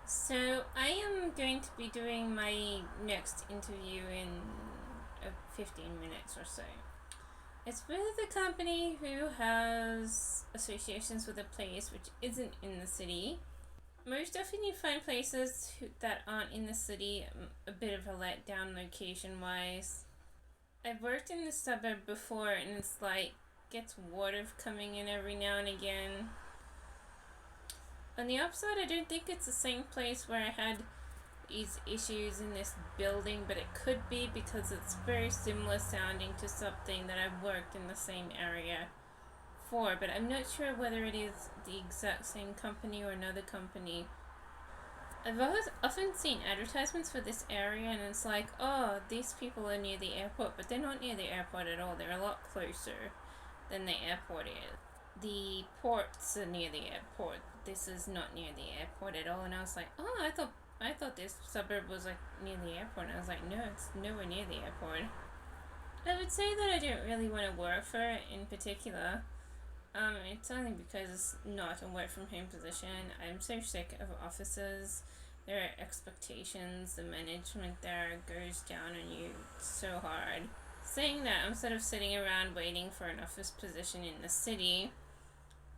So I am going to be doing my next interview in 15 minutes or so. It's with a company who has associations with a place which isn't in the city. Most often you find places that aren't in the city a bit of a letdown location wise. I've worked in the suburb before and it's like gets water coming in every now and again. On the upside, I don't think it's the same place where I had these issues in this building, but it could be because it's very similar sounding to something that I've worked in the same area for, but I'm not sure whether it is the exact same company or another company. I've often seen advertisements for this area, and it's like, oh, these people are near the airport, but they're not near the airport at all. They're a lot closer than the airport is. The ports are near the airport. This is not near the airport at all, and I was like, oh, I thought this suburb was like near the airport. And I was like, no, it's nowhere near the airport. I would say that I don't really want to work for it in particular. It's only because it's not a work from home position. I'm so sick of offices. There are expectations. The management there goes down on you so hard. Saying that, I'm sort of sitting around waiting for an office position in the city.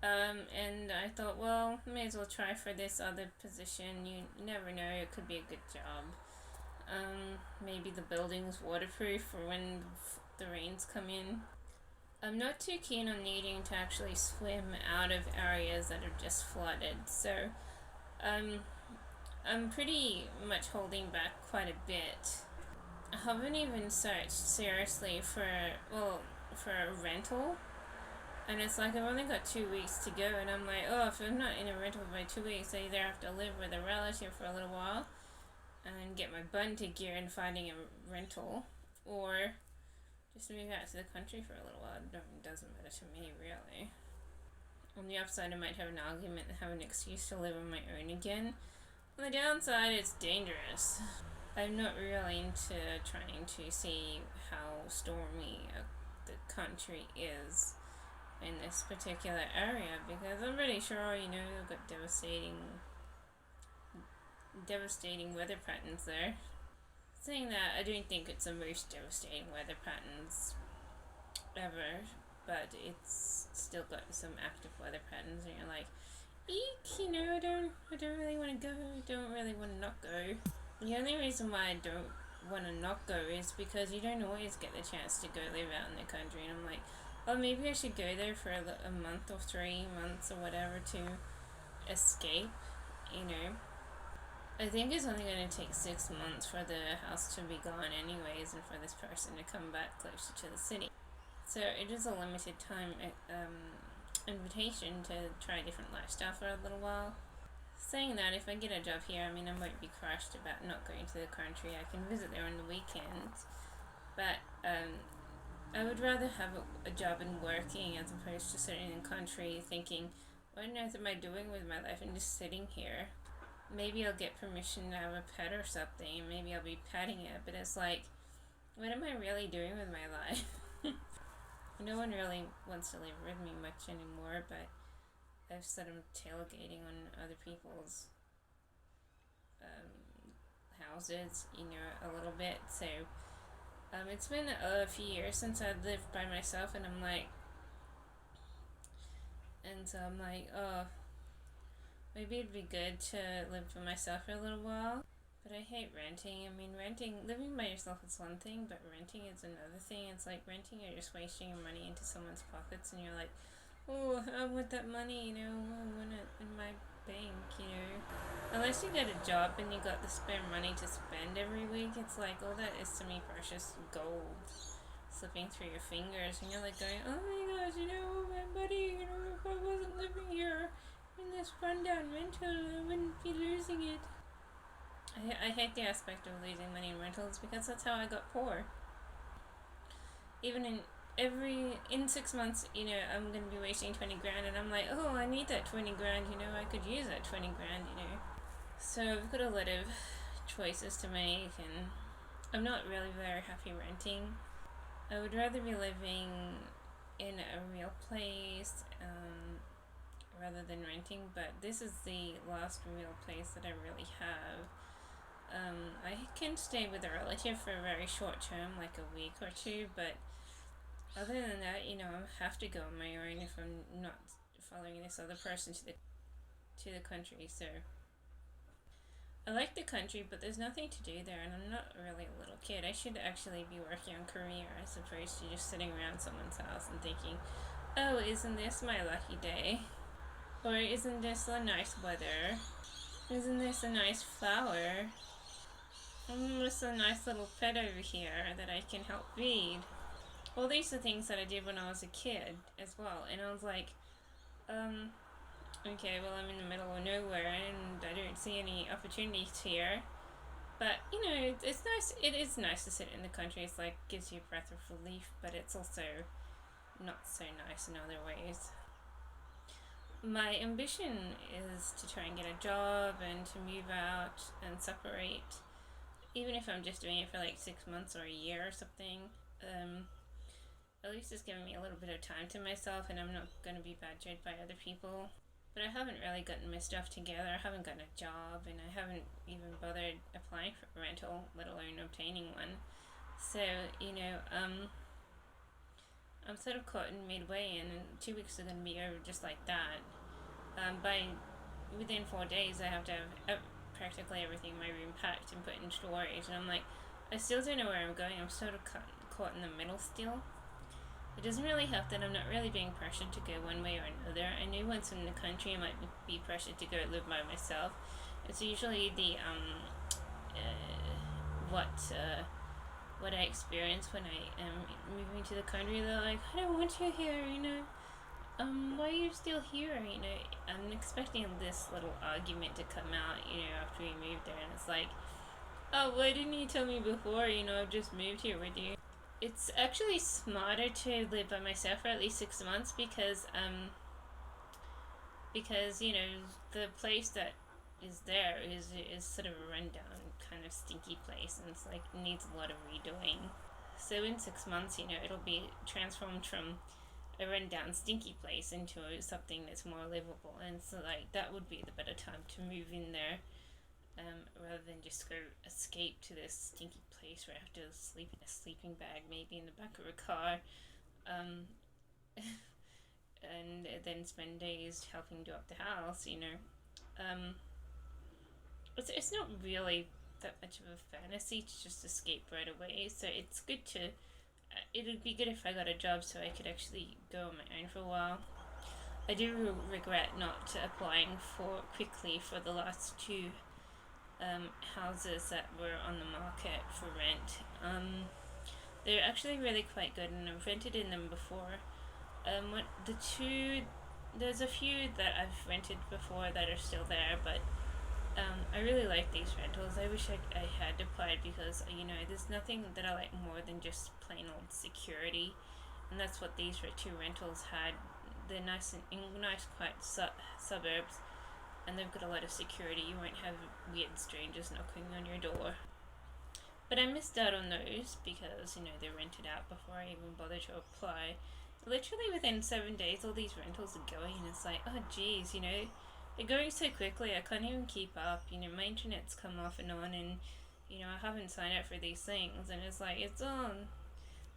And I thought, well, may as well try for this other position. You never know, it could be a good job. Maybe the building's waterproof for when the rains come in. I'm not too keen on needing to actually swim out of areas that are just flooded, so um, I'm pretty much holding back quite a bit. I haven't even searched seriously for a rental, and it's like I've only got 2 weeks to go, and I'm like, oh, if I'm not in a rental by 2 weeks, I either have to live with a relative for a little while and get my butt into gear in finding a rental, or just move out to the country for a little while. It doesn't matter to me, really. On the upside, I might have an argument and have an excuse to live on my own again. On the downside, it's dangerous. I'm not really into trying to see how stormy the country is in this particular area because I'm pretty sure, they've got devastating weather patterns there. Saying that, I don't think it's the most devastating weather patterns ever, but it's still got some active weather patterns, and you're like, eek, I don't really want to go. I don't really want to not go. The only reason why I don't want to not go is because you don't always get the chance to go live out in the country, and I'm like, oh, maybe I should go there for a month or 3 months or whatever to escape, you know. I think it's only going to take 6 months for the house to be gone, anyways, and for this person to come back closer to the city. So it is a limited time invitation to try a different lifestyle for a little while. Saying that, if I get a job here, I mean, I might be crushed about not going to the country. I can visit there on the weekends, but I would rather have a job and working as opposed to sitting in the country thinking, what on earth am I doing with my life and just sitting here? Maybe I'll get permission to have a pet or something, and maybe I'll be petting it, but it's like, what am I really doing with my life? No one really wants to live with me much anymore, but I've started tailgating on other people's houses, a little bit. So it's been a few years since I've lived by myself, and so I'm like, oh, maybe it'd be good to live by myself for a little while. But I hate renting. I mean, living by yourself is one thing, but renting is another thing. It's like renting, you're just wasting your money into someone's pockets, and you're like, oh, I want that money, I want it in my bank. Unless you get a job and you got the spare money to spend every week, it's like all that is to me precious gold slipping through your fingers, and you're like going, oh my gosh, my money, if I wasn't living here in this rundown rental, I wouldn't be losing it. I hate the aspect of losing money in rentals because that's how I got poor. Even in 6 months, I'm gonna be wasting 20 grand, and I'm like, oh, I need that 20 grand, I could use that 20 grand. So I've got a lot of choices to make, and I'm not really very happy renting. I would rather be living in a real place, rather than renting, but this is the last real place that I really have. I can stay with a relative for a very short term, like a week or two, but other than that, I have to go on my own if I'm not following this other person to the country. So I like the country, but there's nothing to do there, and I'm not really a little kid. I should actually be working on career as opposed to just sitting around someone's house and thinking, oh, isn't this my lucky day? Or isn't this a nice weather? Isn't this a nice flower? Isn't this a nice little pet over here that I can help feed? Well, these are things that I did when I was a kid as well, and I was like, okay, well, I'm in the middle of nowhere and I don't see any opportunities here. But, it's nice. It is nice to sit in the country. It's like, gives you a breath of relief, but it's also not so nice in other ways. My ambition is to try and get a job and to move out and separate, even if I'm just doing it for like 6 months or a year or something. At least it's giving me a little bit of time to myself, and I'm not going to be badgered by other people. But I haven't really gotten my stuff together. I haven't gotten a job, and I haven't even bothered applying for a rental, let alone obtaining one. So, I'm sort of caught in midway, and 2 weeks are going to be over just like that. Within 4 days, I have to have practically everything in my room packed and put in storage, and I'm like, I still don't know where I'm going. I'm sort of caught in the middle still. It doesn't really help that I'm not really being pressured to go one way or another. I knew once in the country I might be pressured to go live by myself. It's usually what I experience when I am moving to the country. They're like, I don't want you here, why are you still here? I'm expecting this little argument to come out, after we moved there, and it's like, oh, why didn't you tell me before? I've just moved here with you. It's actually smarter to live by myself for at least 6 months because the place that is there is sort of a rundown kind of stinky place, and it's like needs a lot of redoing. So in 6 months, it'll be transformed from a rundown stinky place into something that's more livable, and so like that would be the better time to move in there. Rather than just go escape to this stinky place where I have to sleep in a sleeping bag, maybe in the back of a car, and then spend days helping do up the house, It's not really that much of a fantasy to just escape right away, so it's good to, it would be good if I got a job so I could actually go on my own for a while. I do regret not applying quickly for the last two houses that were on the market for rent. They're actually really quite good, and I've rented in them before. There's a few that I've rented before that are still there, but I really like these rentals. I wish I had applied because, there's nothing that I like more than just plain old security, and that's what these two rentals had. They're nice quiet suburbs, and they've got a lot of security. You won't have weird strangers knocking on your door. But I missed out on those because, they're rented out before I even bothered to apply. Literally within 7 days, all these rentals are going, and it's like, oh geez, they're going so quickly, I can't even keep up. My internet's come off and on, and, I haven't signed up for these things, and it's like, it's on.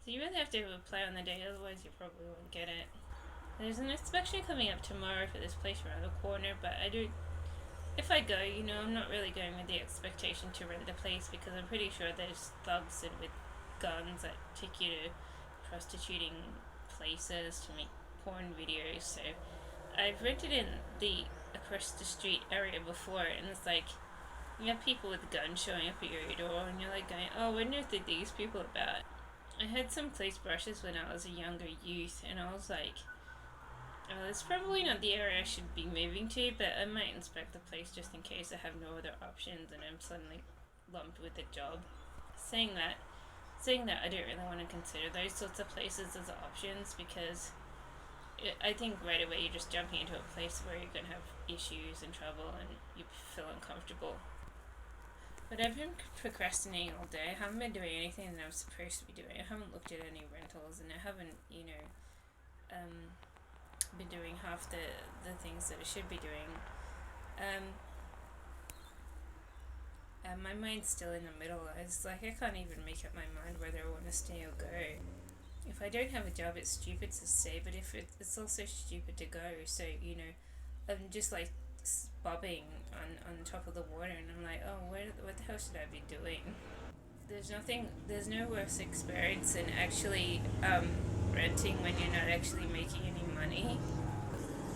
So you really have to apply on the day, otherwise you probably won't get it. There's an inspection coming up tomorrow for this place around the corner, but if I go, I'm not really going with the expectation to rent the place because I'm pretty sure there's thugs with guns that take you to prostituting places to make porn videos. So I've rented in the across the street area before, and it's like you have people with guns showing up at your door, and you're like going, oh, what on earth are these people about? I had some place brushes when I was a younger youth, and I was like, oh, it's probably not the area I should be moving to, but I might inspect the place just in case I have no other options and I'm suddenly lumped with a job. Saying that, I don't really want to consider those sorts of places as options because I think right away you're just jumping into a place where you're going to have issues and trouble and you feel uncomfortable. But I've been procrastinating all day. I haven't been doing anything that I'm supposed to be doing. I haven't looked at any rentals, and I haven't, been doing half the things that I should be doing. And my mind's still in the middle. It's like I can't even make up my mind whether I want to stay or go. If I don't have a job, it's stupid to stay, but if it's also stupid to go. So, I'm just like bobbing on top of the water, and I'm like, oh, what the hell should I be doing? There's no worse experience than actually renting when you're not actually making any money.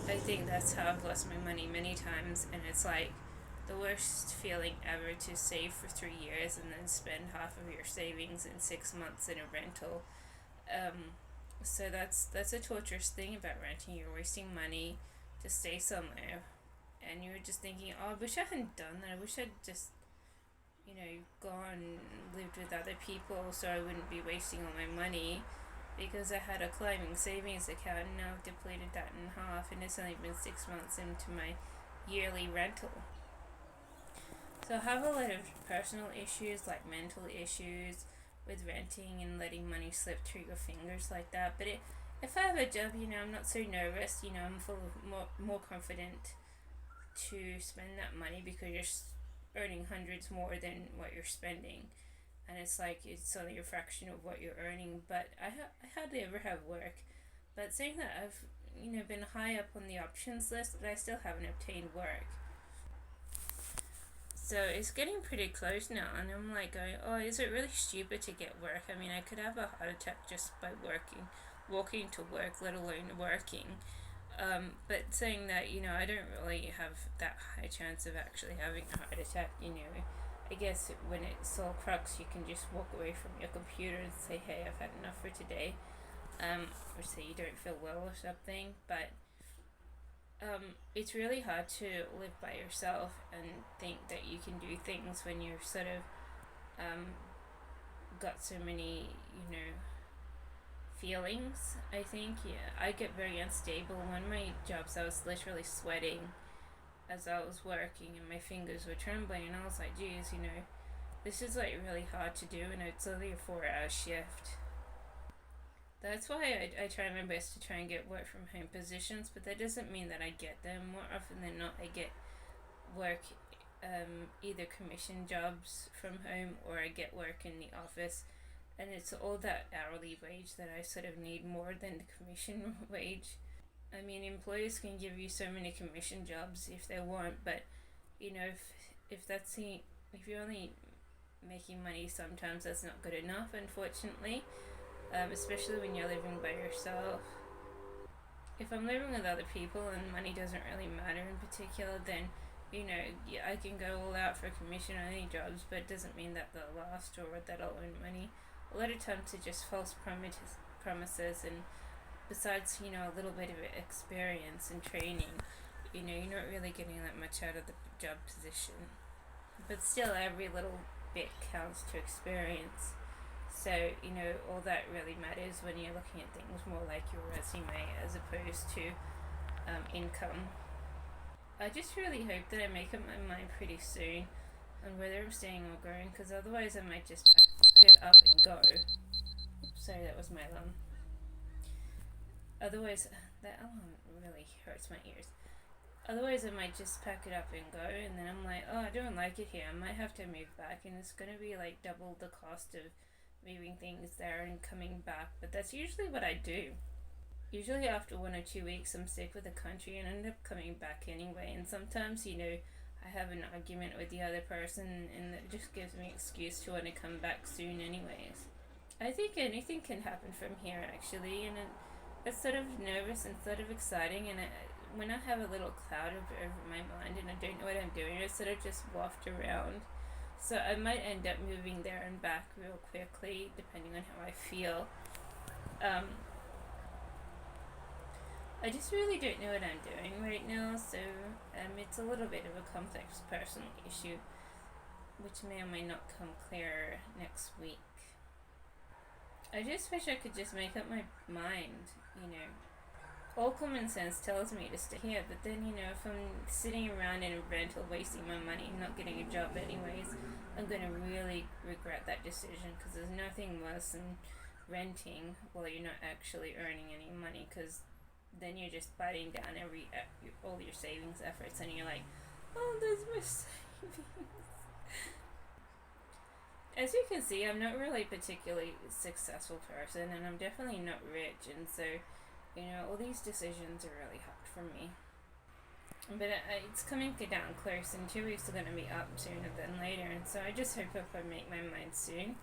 I think that's how I've lost my money many times, and it's like the worst feeling ever to save for 3 years and then spend half of your savings in 6 months in a rental. So that's a torturous thing about renting. You're wasting money to stay somewhere, and you're just thinking, oh, I wish I hadn't done that. I wish I'd just, gone lived with other people so I wouldn't be wasting all my money, because I had a climbing savings account and now I've depleted that in half, and it's only been 6 months into my yearly rental. So I have a lot of personal issues, like mental issues, with renting and letting money slip through your fingers like that. But if I have a job, I'm not so nervous. I'm full of more confident to spend that money, because you're earning hundreds more than what you're spending, and it's like it's only a fraction of what you're earning. But I hardly ever have work. But saying that, I've been high up on the options list, but I still haven't obtained work. So it's getting pretty close now, and I'm like going, oh, is it really stupid to get work? I mean, I could have a heart attack just by walking to work, let alone working. But saying that, I don't really have that high chance of actually having a heart attack. I guess when it's all crux, you can just walk away from your computer and say, hey, I've had enough for today. Or say you don't feel well or something. But it's really hard to live by yourself and think that you can do things when you're sort of got so many, feelings. I think, I get very unstable. One of my jobs, I was literally sweating as I was working, and my fingers were trembling, and I was like, geez, this is like really hard to do, and it's only a 4-hour shift. That's why I try my best to try and get work from home positions, but that doesn't mean that I get them. More often than not, I get work, either commission jobs from home, or I get work in the office, and it's all that hourly wage that I sort of need more than the commission wage. I mean, employers can give you so many commission jobs if they want, but if you're only making money, sometimes that's not good enough, unfortunately. Especially when you're living by yourself. If I'm living with other people and money doesn't really matter in particular, then I can go all out for commission on any jobs, but it doesn't mean that they'll last or that I'll earn money. A lot of times it's just false promises, and besides a little bit of experience and training, you're not really getting that much out of the job position. But still, every little bit counts to experience. So, all that really matters when you're looking at things more like your resume as opposed to income. I just really hope that I make up my mind pretty soon on whether I'm staying or going, because otherwise I might just pack it up and go. Sorry, that was my alarm. Otherwise, that alarm really hurts my ears. Otherwise, I might just pack it up and go, and then I'm like, oh, I don't like it here. I might have to move back, and it's going to be like double the cost of moving things there and coming back. But that's usually what I do. Usually after 1 or 2 weeks, I'm sick with the country and end up coming back anyway. And sometimes, I have an argument with the other person, and that just gives me an excuse to want to come back soon anyways. I think anything can happen from here, actually, and it's sort of nervous and sort of exciting, and when I have a little cloud over my mind and I don't know what I'm doing, I sort of just waft around. So I might end up moving there and back real quickly, depending on how I feel. I just really don't know what I'm doing right now, so it's a little bit of a complex personal issue, which may or may not come clear next week. I just wish I could just make up my mind, All common sense tells me to stay here, but then, if I'm sitting around in a rental wasting my money and not getting a job anyways, I'm going to really regret that decision, because there's nothing worse than renting while you're not actually earning any money, because then you're just biting down all your savings efforts, and you're like, oh, there's my savings. As you can see, I'm not really a particularly successful person, and I'm definitely not rich, and so, all these decisions are really hard for me. But it's coming down close, and 2 weeks are going to be up sooner than later, and so I just hope I make my mind soon.